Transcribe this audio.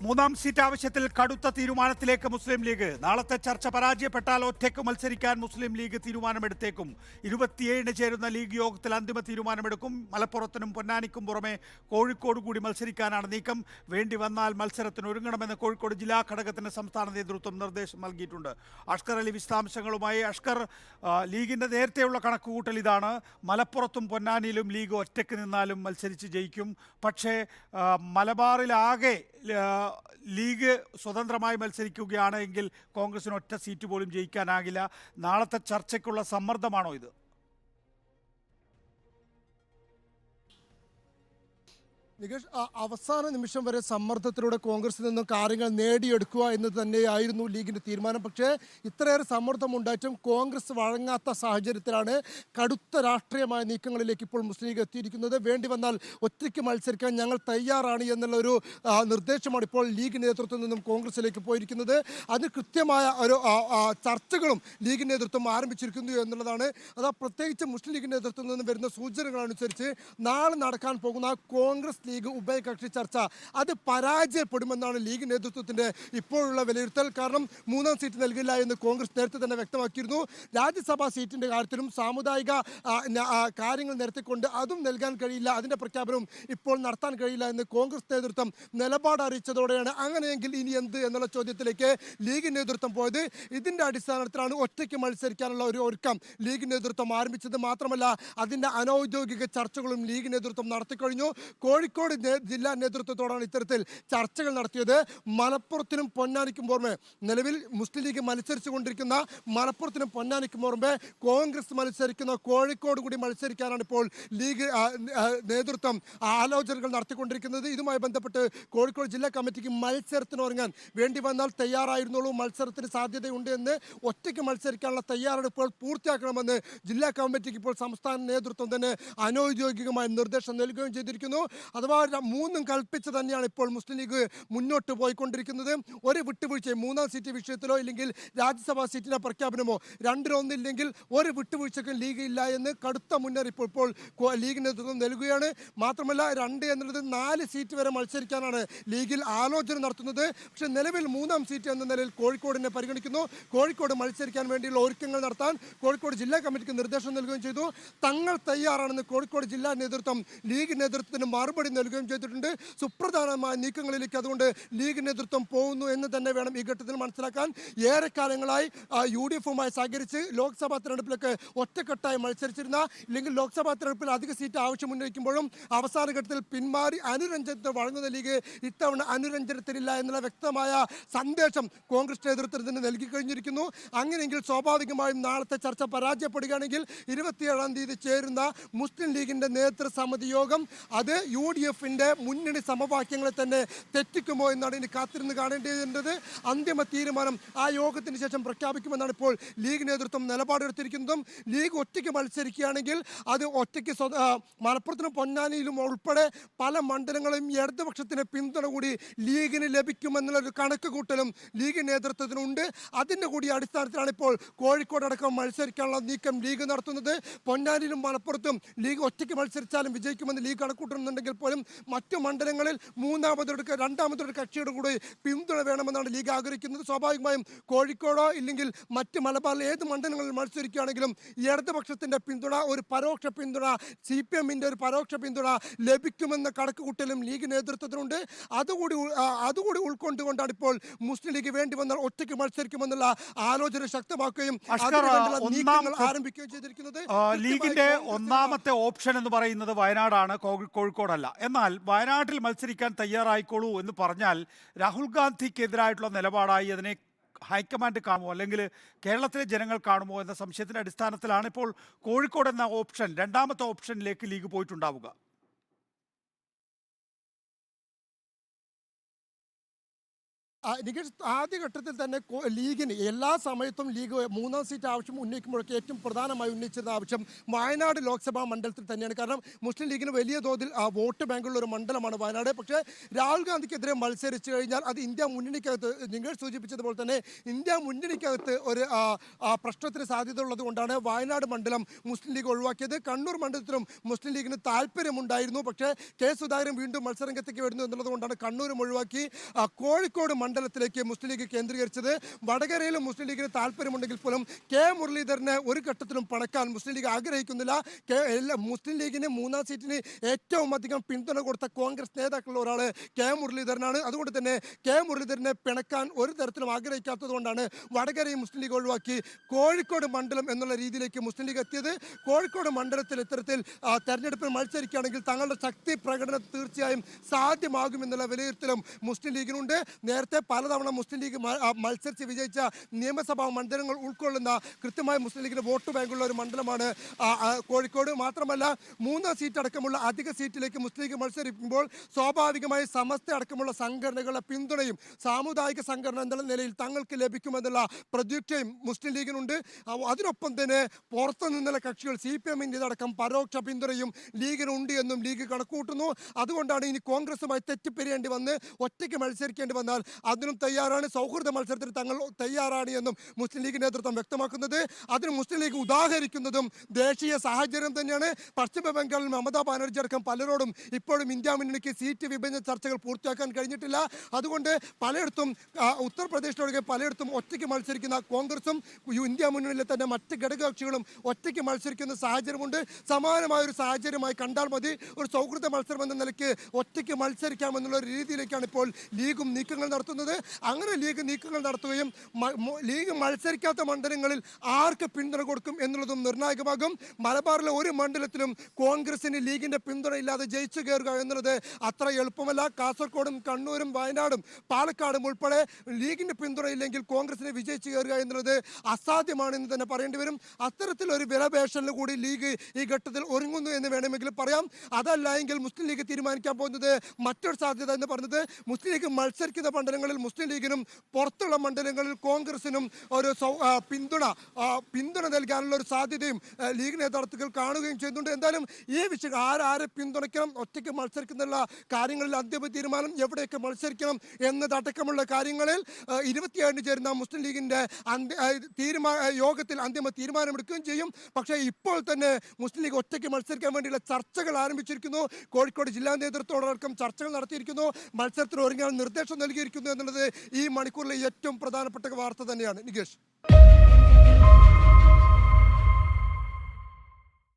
മൂന്നാം സീറ്റ് ആവശ്യത്തിൽ കടുത്ത തീരുമാനത്തിലേക്ക് മുസ്ലിം ലീഗ്. നാളത്തെ ചർച്ച പരാജയപ്പെട്ടാൽ ഒറ്റയ്ക്ക് മത്സരിക്കാൻ മുസ്ലിം ലീഗ് തീരുമാനമെടുത്തേക്കും. 27-ന് ചേരുന്ന ലീഗ് യോഗത്തിൽ അന്തിമ തീരുമാനമെടുക്കും. മലപ്പുറത്തിനും പൊന്നാനിക്കും പുറമെ കോഴിക്കോട് കൂടി മത്സരിക്കാനാണ് നീക്കം. വേണ്ടി വന്നാൽ മത്സരത്തിന് ഒരുങ്ങണമെന്ന് കോഴിക്കോട് ജില്ലാ ഘടകത്തിന് സംസ്ഥാന നേതൃത്വം നിർദ്ദേശം നൽകിയിട്ടുണ്ട്. അഷ്കർ അലി വിശദാംശങ്ങളുമായി. അഷ്കർ, ലീഗിന്റെ നേരത്തെയുള്ള കണക്കുകൂട്ടൽ ഇതാണ്: മലപ്പുറത്തും പൊന്നാനിയിലും ലീഗ് ഒറ്റയ്ക്ക് നിന്നാലും മത്സരിച്ച് ജയിക്കും. പക്ഷേ മലബാറിലാകെ ലീഗ് സ്വതന്ത്രമായി മത്സരിക്കുകയാണ് എങ്കിൽ കോൺഗ്രസിന് ഒറ്റ സീറ്റ് പോലും ജയിക്കാനാകില്ല. നാളത്തെ ചർച്ചയ്ക്കുള്ള സമ്മർദ്ദമാണോ ഇത്? നികേഷ്, അവസാന നിമിഷം വരെ സമ്മർദ്ദത്തിലൂടെ കോൺഗ്രസിൽ നിന്നും കാര്യങ്ങൾ നേടിയെടുക്കുക എന്ന് തന്നെയായിരുന്നു ലീഗിന്റെ തീരുമാനം. പക്ഷേ ഇത്രയേറെ സമ്മർദ്ദമുണ്ടായിട്ടും കോൺഗ്രസ് വഴങ്ങാത്ത സാഹചര്യത്തിലാണ് കടുത്ത രാഷ്ട്രീയമായ നീക്കങ്ങളിലേക്ക് ഇപ്പോൾ മുസ്ലിം ലീഗ് എത്തിയിരിക്കുന്നത്. വേണ്ടി വന്നാൽ ഒറ്റയ്ക്ക് മത്സരിക്കാൻ ഞങ്ങൾ തയ്യാറാണ് എന്നുള്ള ഒരു നിർദ്ദേശമാണ് ഇപ്പോൾ ലീഗ് നേതൃത്വത്തിൽ നിന്നും കോൺഗ്രസിലേക്ക് പോയിരിക്കുന്നത്. അതിന് കൃത്യമായ ഒരു ചർച്ചകളും ലീഗ് നേതൃത്വം ആരംഭിച്ചിരിക്കുന്നു എന്നുള്ളതാണ്. അത് പ്രത്യേകിച്ച് മുസ്ലിം ലീഗ് നേതൃത്വത്തിൽ നിന്ന് വരുന്ന സൂചനകളനുസരിച്ച് നാളെ നടക്കാൻ പോകുന്ന കോൺഗ്രസ് ലീഗ് ഉഭയകക്ഷി ചർച്ച അത് പരാജയപ്പെടുമെന്നാണ് ലീഗ് നേതൃത്വത്തിന്റെ ഇപ്പോഴുള്ള വിലയിരുത്തൽ. കാരണം മൂന്നാം സീറ്റ് നൽകില്ല എന്ന് കോൺഗ്രസ് നേരത്തെ തന്നെ വ്യക്തമാക്കിയിരുന്നു. രാജ്യസഭാ സീറ്റിന്റെ കാര്യത്തിലും സാമുദായിക കാര്യങ്ങൾ നിരത്തിക്കൊണ്ട് അതും നൽകാൻ കഴിയില്ല, അതിന്റെ പ്രഖ്യാപനവും ഇപ്പോൾ നടത്താൻ കഴിയില്ല എന്ന് കോൺഗ്രസ് നേതൃത്വം നിലപാട് അറിയിച്ചതോടെയാണ് അങ്ങനെയെങ്കിൽ ഇനി എന്ത് എന്നുള്ള ചോദ്യത്തിലേക്ക് ലീഗ് നേതൃത്വം പോയത്. ഇതിന്റെ അടിസ്ഥാനത്തിലാണ് ഒറ്റയ്ക്ക് മത്സരിക്കാനുള്ള ഒരു ഒരുക്കം ലീഗ് നേതൃത്വം ആരംഭിച്ചത്. മാത്രമല്ല അതിന്റെ അനൗദ്യോഗിക ചർച്ചകളും ലീഗ് നേതൃത്വം നടത്തിക്കഴിഞ്ഞു. കോഴിക്കോട് ജില്ലാ നേതൃത്വത്തോടാണ് ഇത്തരത്തിൽ ചർച്ചകൾ നടത്തിയത്. മലപ്പുറത്തിനും പൊന്നാനിക്കും പുറമെ നിലവിൽ മുസ്ലിം ലീഗ് മത്സരിച്ചു കൊണ്ടിരിക്കുന്ന മലപ്പുറത്തിനും പൊന്നാനിക്കും പുറമെ കോൺഗ്രസ് മത്സരിക്കുന്ന കോഴിക്കോട് കൂടി മത്സരിക്കാനാണ് ഇപ്പോൾ ലീഗ് നേതൃത്വം ആലോചനകൾ നടത്തിക്കൊണ്ടിരിക്കുന്നത്. ഇതുമായി ബന്ധപ്പെട്ട് കോഴിക്കോട് ജില്ലാ കമ്മിറ്റിക്ക് മത്സരത്തിന് ഒരുങ്ങാൻ വേണ്ടി വന്നാൽ തയ്യാറായിരുന്നുള്ളൂ, മത്സരത്തിന് സാധ്യതയുണ്ട് എന്ന്, ഒറ്റയ്ക്ക് മത്സരിക്കാനുള്ള തയ്യാറെടുപ്പുകൾ പൂർത്തിയാക്കണമെന്ന് ജില്ലാ കമ്മിറ്റിക്ക് ഇപ്പോൾ സംസ്ഥാന നേതൃത്വം തന്നെ അനൗദ്യോഗികമായ നിർദ്ദേശം നൽകുകയും ചെയ്തിരിക്കുന്നു. അഥവാ മൂന്നും കൽപ്പിച്ച് തന്നെയാണ് ഇപ്പോൾ മുസ്ലിം ലീഗ് മുന്നോട്ട് പോയിക്കൊണ്ടിരിക്കുന്നത്. ഒരു വിട്ടുവീഴ്ചയും മൂന്നാം സീറ്റ് വിഷയത്തിലോ ഇല്ലെങ്കിൽ രാജ്യസഭാ സീറ്റിന്റെ പ്രഖ്യാപനമോ രണ്ടിലൊന്നില്ലെങ്കിൽ ഒരു വിട്ടുവീഴ്ചക്കും ലീഗ് ഇല്ല എന്ന് കടുത്ത മുന്നറിയിപ്പ് ഇപ്പോൾ ലീഗ് നേതൃത്വം നൽകുകയാണ്. മാത്രമല്ല 2 എന്നുള്ളത് 4 സീറ്റ് വരെ മത്സരിക്കാനാണ് ലീഗിൽ ആലോചന നടത്തുന്നത്. പക്ഷേ നിലവിൽ മൂന്നാം സീറ്റ് എന്ന നിലയിൽ കോഴിക്കോടിനെ പരിഗണിക്കുന്നു. കോഴിക്കോട് മത്സരിക്കാൻ വേണ്ടിയുള്ള ഒരുക്കങ്ങൾ നടത്താൻ കോഴിക്കോട് ജില്ലാ കമ്മിറ്റിക്ക് നിർദ്ദേശം നൽകുകയും ചെയ്തു. തങ്ങൾ തയ്യാറാണെന്ന് കോഴിക്കോട് ജില്ലാ നേതൃത്വം ലീഗ് നേതൃത്വത്തിന് മറുപടി നൽകുകയും ചെയ്തിട്ടുണ്ട്. സുപ്രധാനമായ നീക്കങ്ങളിലേക്ക് അതുകൊണ്ട് ലീഗ് നേതൃത്വം പോകുന്നു എന്ന് തന്നെ വേണം ഈ ഘട്ടത്തിൽ മനസ്സിലാക്കാൻ. ഏറെക്കാലങ്ങളായി UDF-ഉമായി സഹകരിച്ച് ലോക്സഭാ തെരഞ്ഞെടുപ്പിലൊക്കെ ഒറ്റക്കെട്ടായി മത്സരിച്ചിരുന്ന, ഇല്ലെങ്കിൽ ലോക്സഭാ തെരഞ്ഞെടുപ്പിൽ അധിക സീറ്റ് ആവശ്യം ഉന്നയിക്കുമ്പോഴും അവസാന ഘട്ടത്തിൽ പിന്മാറി അനുരഞ്ജനത്തിന് വഴങ്ങുന്ന ലീഗ് ഇത്തവണ അനുരഞ്ജനത്തിനില്ല എന്നുള്ള വ്യക്തമായ സന്ദേശം കോൺഗ്രസ് നേതൃത്വത്തിന് നൽകി കഴിഞ്ഞിരിക്കുന്നു. അങ്ങനെയെങ്കിൽ സ്വാഭാവികമായും നാളത്തെ ചർച്ച പരാജയപ്പെടുകയാണെങ്കിൽ 27-ാം തീയതി ചേരുന്ന മുസ്ലിം ലീഗിന്റെ നേതൃസമിതി യോഗം അത് UDF-ന്റെ മുന്നണി സമവാക്യങ്ങളെ തന്നെ തെറ്റിക്കുമോ എന്നാണ് ഇനി കാത്തിരുന്ന് കാണേണ്ടത്. അന്തിമ തീരുമാനം ആ യോഗത്തിന് ശേഷം പ്രഖ്യാപിക്കുമെന്നാണ് ഇപ്പോൾ ലീഗ് നേതൃത്വം നിലപാടെടുത്തിരിക്കുന്നതും. ലീഗ് ഒറ്റയ്ക്ക് മത്സരിക്കുകയാണെങ്കിൽ അത് ഒറ്റയ്ക്ക് മലപ്പുറത്തിനും പൊന്നാനിയിലും ഉൾപ്പെടെ പല മണ്ഡലങ്ങളും ഇടതുപക്ഷത്തിന് പിന്തുണ കൂടി ലീഗിന് ലഭിക്കുമെന്നുള്ളൊരു കണക്ക് കൂട്ടലും ലീഗ് നേതൃത്വത്തിനുണ്ട്. അതിൻ്റെ കൂടി അടിസ്ഥാനത്തിലാണ് ഇപ്പോൾ കോഴിക്കോടടക്കം മത്സരിക്കാനുള്ള നീക്കം ലീഗ് നടത്തുന്നത്. പൊന്നാനിയിലും മലപ്പുറത്തും ലീഗ് ഒറ്റയ്ക്ക് മത്സരിച്ചാലും വിജയിക്കുമെന്ന് ലീഗ് കണക്കൂട്ടുന്നുണ്ടെങ്കിൽ പോലും മറ്റു മണ്ഡലങ്ങളിൽ രണ്ടാമതൊരു കക്ഷിയുടെ കൂടി പിന്തുണ വേണമെന്നാണ് ലീഗ് ആഗ്രഹിക്കുന്നത്. സ്വാഭാവികമായും കോഴിക്കോടോ ഇല്ലെങ്കിൽ മറ്റ് മലബാറിലെ ഏത് മണ്ഡലങ്ങളിൽ മത്സരിക്കുകയാണെങ്കിലും ഇടതുപക്ഷത്തിന്റെ പിന്തുണ, ഒരു പരോക്ഷ പിന്തുണ, CPM-ന്റെ ഒരു പരോക്ഷ പിന്തുണ ലഭിക്കുമെന്ന കണക്കുകൂട്ടലും ലീഗ് നേതൃത്വത്തിനുണ്ട്. അതുകൂടി ഉൾക്കൊണ്ടുകൊണ്ടാണ് ഇപ്പോൾ മുസ്ലിം ലീഗ് വേണ്ടി വന്നാൽ ഒറ്റയ്ക്ക് മത്സരിക്കുമെന്നുള്ള ആലോചന ശക്തമാക്കുകയും നീക്കങ്ങൾ ആരംഭിക്കുകയും ചെയ്തിരിക്കുന്നത്. ലീഗിന്റെ ഒന്നാമത്തെ ഓപ്ഷൻ എന്ന് പറയുന്നത് വയനാടാണ്, കോഴിക്കോടല്ല. എന്നാൽ വയനാട്ടിൽ മത്സരിക്കാൻ തയ്യാറായിക്കോളൂ എന്ന് പറഞ്ഞാൽ രാഹുൽ ഗാന്ധിക്കെതിരായിട്ടുള്ള നിലപാടായി അതിനെ ഹൈക്കമാൻഡ് കാണുമോ, അല്ലെങ്കിൽ കേരളത്തിലെ ജനങ്ങൾ കാണുമോ എന്ന സംശയത്തിന്റെ അടിസ്ഥാനത്തിലാണ് ഇപ്പോൾ കോഴിക്കോട് എന്ന ഓപ്ഷൻ, രണ്ടാമത്തെ ഓപ്ഷനിലേക്ക് ലീഗ് പോയിട്ടുണ്ടാവുക. നികേഷ്, ആദ്യഘട്ടത്തിൽ തന്നെ ലീഗിന് എല്ലാ സമയത്തും ലീഗ് 3ാം സീറ്റ് ആവശ്യം ഉന്നയിക്കുമ്പോഴൊക്കെ ഏറ്റവും പ്രധാനമായി ഉന്നയിച്ചിരുന്ന ആവശ്യം വയനാട് ലോക്സഭാ മണ്ഡലത്തിൽ തന്നെയാണ്. കാരണം മുസ്ലിം ലീഗിന് വലിയ തോതിൽ വോട്ട് ബാങ്കുള്ള ഒരു മണ്ഡലമാണ് വയനാട്. പക്ഷേ രാഹുൽ ഗാന്ധിക്കെതിരെ മത്സരിച്ചു കഴിഞ്ഞാൽ അത് ഇന്ത്യ മുന്നണിക്കകത്ത്, നിങ്ങൾ സൂചിപ്പിച്ചതുപോലെ തന്നെ ഇന്ത്യ മുന്നണിക്കകത്ത് ഒരു പ്രശ്നത്തിന് സാധ്യത ഉള്ളത് കൊണ്ടാണ് വയനാട് മണ്ഡലം മുസ്ലിം ലീഗ് ഒഴിവാക്കിയത്. കണ്ണൂർ മണ്ഡലത്തിലും മുസ്ലിം ലീഗിന് താല്പര്യമുണ്ടായിരുന്നു. പക്ഷേ കെ സുധാകരൻ വീണ്ടും മത്സരരംഗത്തേക്ക് വരുന്നു എന്നുള്ളത് കൊണ്ടാണ് കണ്ണൂരും ഒഴിവാക്കി കോഴിക്കോട് മണ്ഡലത്തിലേക്ക് മുസ്ലിം ലീഗ് കേന്ദ്രീകരിച്ചത്. വടകരയിലും മുസ്ലിം ലീഗിന് താല്പര്യമുണ്ടെങ്കിൽ പോലും കെ മുരളീധരനെ ഒരു ഘട്ടത്തിലും പണക്കാൻ മുസ്ലിം ലീഗ് ആഗ്രഹിക്കുന്നില്ല. മുസ്ലിം ലീഗിന് 3ാം സീറ്റിന് ഏറ്റവും അധികം പിന്തുണ കൊടുത്ത കോൺഗ്രസ് നേതാക്കളുള്ള ഒരാൾ കെ മുരളീധരനാണ്. അതുകൊണ്ട് തന്നെ കെ മുരളീധരനെ പിണക്കാൻ ഒരു തരത്തിലും ആഗ്രഹിക്കാത്തത് കൊണ്ടാണ് വടകരയും മുസ്ലിം ലീഗ് ഒഴിവാക്കി കോഴിക്കോട് മണ്ഡലം എന്നുള്ള രീതിയിലേക്ക് മുസ്ലിം ലീഗ് എത്തിയത്. കോഴിക്കോട് മണ്ഡലത്തിൽ ഇത്തരത്തിൽ തെരഞ്ഞെടുപ്പിൽ മത്സരിക്കുകയാണെങ്കിൽ തങ്ങളുടെ ശക്തി പ്രകടനം തീർച്ചയായും സാധ്യമാകുമെന്നുള്ള വിലയിരുത്തലും മുസ്ലിം ലീഗിനുണ്ട്. നേരത്തെ പലതവണ മുസ്ലിം ലീഗ് മത്സരിച്ച് വിജയിച്ച നിയമസഭാ മണ്ഡലങ്ങൾ ഉൾക്കൊള്ളുന്ന കൃത്യമായി മുസ്ലിം ലീഗിന് വോട്ട് ബാങ്കുള്ള ഒരു മണ്ഡലമാണ് കോഴിക്കോട്. മാത്രമല്ല 3ാം സീറ്റ് അടക്കമുള്ള അധിക സീറ്റിലേക്ക് മുസ്ലിം ലീഗ് മത്സരിക്കുമ്പോൾ സ്വാഭാവികമായി സമസ്ത അടക്കമുള്ള സംഘടനകളുടെ പിന്തുണയും സാമുദായിക സംഘടന എന്ന നിലയിൽ തങ്ങൾക്ക് ലഭിക്കുമെന്നുള്ള പ്രതീക്ഷയും മുസ്ലിം ലീഗിനുണ്ട്. അതിനൊപ്പം തന്നെ പുറത്തു നിന്നുള്ള കക്ഷികൾ CPM അടക്കം പരോക്ഷ പിന്തുണയും ലീഗിനുണ്ട് എന്നും ലീഗ് കണക്കൂട്ടുന്നു. അതുകൊണ്ടാണ് ഇനി കോൺഗ്രസുമായി തെറ്റിപ്പിരിയേണ്ടി വന്ന് ഒറ്റയ്ക്ക് മത്സരിക്കേണ്ടി വന്നാൽ അതിനും തയ്യാറാണ്. സൗഹൃദ മത്സരത്തിന് തങ്ങൾ തയ്യാറാണ് എന്നും മുസ്ലിം ലീഗ് നേതൃത്വം വ്യക്തമാക്കുന്നത്. അതിന് മുസ്ലിം ലീഗ് ഉദാഹരിക്കുന്നതും ദേശീയ സാഹചര്യം തന്നെയാണ്. പശ്ചിമ ബംഗാളിൽ മമതാ ബാനർജി അടക്കം പലരോടും ഇപ്പോഴും ഇന്ത്യ മുന്നണിക്ക് സീറ്റ് വിഭജന ചർച്ചകൾ പൂർത്തിയാക്കാൻ കഴിഞ്ഞിട്ടില്ല. അതുകൊണ്ട് പലയിടത്തും ഉത്തർപ്രദേശിലൊഴികെ പലയിടത്തും ഒറ്റയ്ക്ക് മത്സരിക്കുന്ന കോൺഗ്രസും ഇന്ത്യ മുന്നണിയിലെ തന്നെ മറ്റ് ഘടകകക്ഷികളും ഒറ്റയ്ക്ക് മത്സരിക്കുന്ന സാഹചര്യമുണ്ട്. സമാനമായൊരു സാഹചര്യമായി കണ്ടാൽ മതി. ഒരു സൗഹൃദ മത്സരം എന്ന നിലയ്ക്ക് ഒറ്റയ്ക്ക് മത്സരിക്കാമെന്നുള്ള ഒരു രീതിയിലേക്കാണ് ഇപ്പോൾ ലീഗും നീക്കങ്ങൾ നടത്തുന്നത്. അങ്ങനെ ലീഗ് നീക്കങ്ങൾ നടത്തുകയും ലീഗ് മത്സരിക്കാത്ത മണ്ഡലങ്ങളിൽ ആർക്ക് പിന്തുണ കൊടുക്കും എന്നുള്ളതും നിർണായകമാകും. മലബാറിലെ ഒരു മണ്ഡലത്തിലും കോൺഗ്രസിന് ലീഗിന്റെ പിന്തുണ ഇല്ലാതെ ജയിച്ചു കയറുക എന്നുള്ളത് അത്ര എളുപ്പമല്ല. കാസർഗോഡും കണ്ണൂരും വയനാടും പാലക്കാടും ഉൾപ്പെടെ ലീഗിന്റെ പിന്തുണ ഇല്ലെങ്കിൽ കോൺഗ്രസിന് വിജയിച്ചു കയറുക എന്നുള്ളത് അസാധ്യമാണെന്ന് തന്നെ പറയേണ്ടി വരും. അത്തരത്തിലൊരു വിലപേശലിന് കൂടി ലീഗ് ഈ ഘട്ടത്തിൽ ഒരുങ്ങുന്നു എന്ന് വേണമെങ്കിൽ പറയാം. അതല്ല എങ്കിൽ മുസ്ലിം ലീഗ് തീരുമാനിക്കാൻ പോകുന്നത് മറ്റൊരു സാധ്യത എന്ന് പറഞ്ഞത് മുസ്ലിം ലീഗ് മത്സരിക്കുന്ന മണ്ഡലങ്ങളിൽ മുസ്ലിം ലീഗിനും പുറത്തുള്ള മണ്ഡലങ്ങളിൽ കോൺഗ്രസിനും ഒരു പിന്തുണ നൽകാനുള്ള ഒരു സാധ്യതയും ലീഗ് നേതൃത്വത്തിൽ കാണുകയും ചെയ്യുന്നുണ്ട്. എന്തായാലും ഈ വിഷയം ആരെ പിന്തുണയ്ക്കണം, ഒറ്റയ്ക്ക് മത്സരിക്കുന്ന കാര്യങ്ങളിൽ അന്തിമ തീരുമാനം, എവിടെയൊക്കെ മത്സരിക്കണം എന്നതടക്കമുള്ള കാര്യങ്ങളിൽ 27 ചേരുന്ന മുസ്ലിം ലീഗിന്റെ യോഗത്തിൽ അന്തിമ തീരുമാനമെടുക്കുകയും ചെയ്യും. പക്ഷേ ഇപ്പോൾ തന്നെ മുസ്ലിം ലീഗ് ഒറ്റയ്ക്ക് മത്സരിക്കാൻ വേണ്ടിയുള്ള ചർച്ചകൾ ആരംഭിച്ചിരിക്കുന്നു. കോഴിക്കോട് ജില്ലാ നേതൃത്വത്തോടക്കം ചർച്ചകൾ നടത്തിയിരിക്കുന്നു. മത്സരത്തിന് ഒരുങ്ങാൻ നിർദ്ദേശം നൽകിയിരിക്കുന്നു എന്നുള്ളത് ഈ മണിക്കൂറിലെ ഏറ്റവും പ്രധാനപ്പെട്ട വാർത്ത തന്നെയാണ്. നികേഷ്.